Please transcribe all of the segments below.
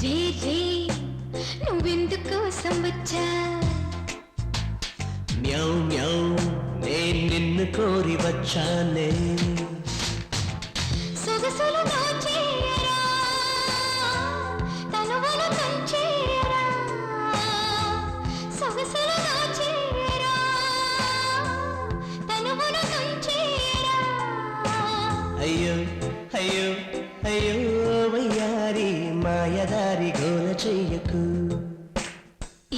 రే రే నువ్వెందుకోసం వచ్చా మ్యావ్ మ్యావ్ నేను నిన్ను కోరి వచ్చానే సొగసులు దోచేయరా తనువులు తుంచేయరా సొగసులు దోచేయరా తనువులు తుంచేయరా అయ్యో అయ్యో అయ్యో వయ్యారి మాయదారి గోల చెయ్యకు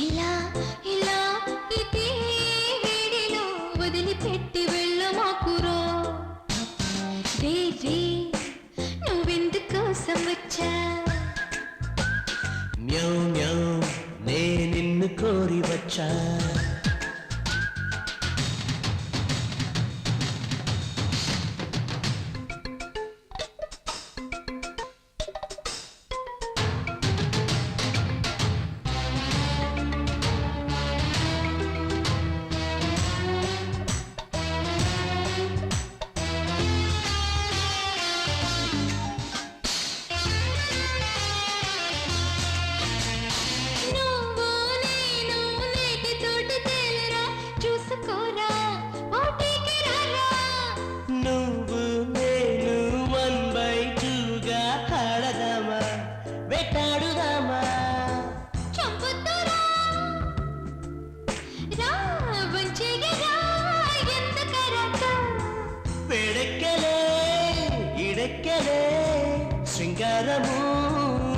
ఇలా ఇలా ఇదే వేడిలో వదిలిపెట్టి వెళ్ళమాకురా రే రే నువ్వెందుకోసం వచ్చా మ్యావ్ మ్యావ్ నేను నిన్ను కోరి వచ్చా నువ్వు నేను నేటి తోటి తేలరా చూసుకోరా పోటీకి రారా నువ్వు నేను 1/2గా ఆడదామా వెట్టాడుదామా చంపుతురా రా వంచెగిరా ఎందుకరట వేడెక్కలే ఇడెక్కలే శృంగారము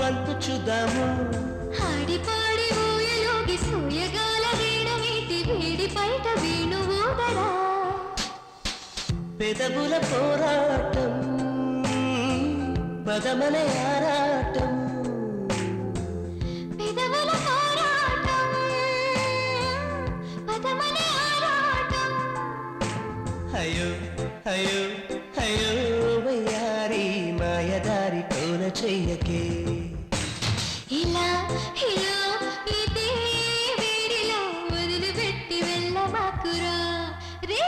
అంతు చూద్దాము ఆడిపాడి ఊయలోగి సూయగాల వీణమీటి వేడి బయట వేణువూదరా పెదవుల పోరాటం పదమల ఆరాటం పెదవుల పోరాటం పదమని ఆరాటం అయ్యో అయ్యో అయ్యో వయ్యారి మాయదారి కోల చెయ్యకే ఇలా ఇలా ఇదే వేడిలో వదిలిపెట్టి వెళ్ళమాకురా రే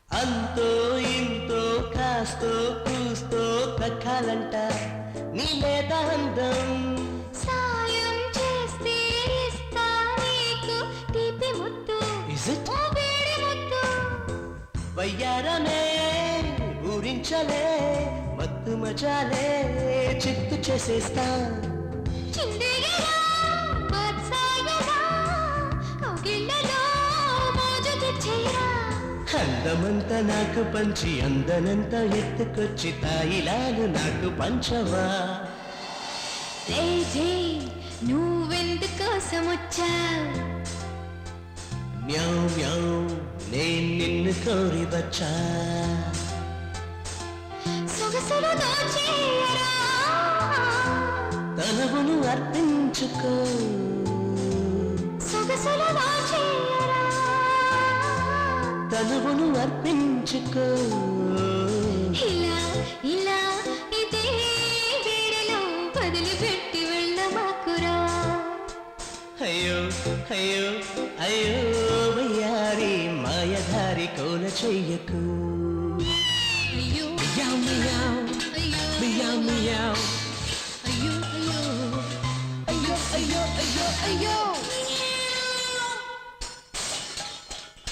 అంతో ఇంతో కాస్తో కూస్తో దక్కాలంట నీ లేత అందం సాయం చేస్తే ఇస్తా నీకు తీపి ముద్దు Is it? ఓ వేడి ముద్దు వయ్యారమే ఊరించలే మత్తు మజాలే చిత్తు చేసేస్తా చిందిగిరా బత్సాయరా కౌగిళ్ళలో మోజు తెచ్చేయరా అందమంతా నాకు పంచి అందనంతా ఎత్తుకొచ్చి తాయిలాలు నాకు పంచవా రే రే నువ్వెందుకోసం వచ్చావు మ్యావ్ మ్యావ్ నేను నిన్ను కోరి వచ్చా సొగసులు దోచేయరా తనువును అర్పించుకో సొగసులు దోచేయరా తనువును అర్పించుకో ఇలా ఇలా ఇదే వేడిలో వదిలిపెట్టి వెళ్ళమాకురా అయ్యో అయ్యో అయ్యో వయ్యారి మాయధారి కోల చెయ్యకు అయ్యో మియావ్ మియావ్ అయ్యో మియావ్ మియావ్ అయ్యో అయ్యో అయ్యో అయ్యో అయ్యో అయ్యో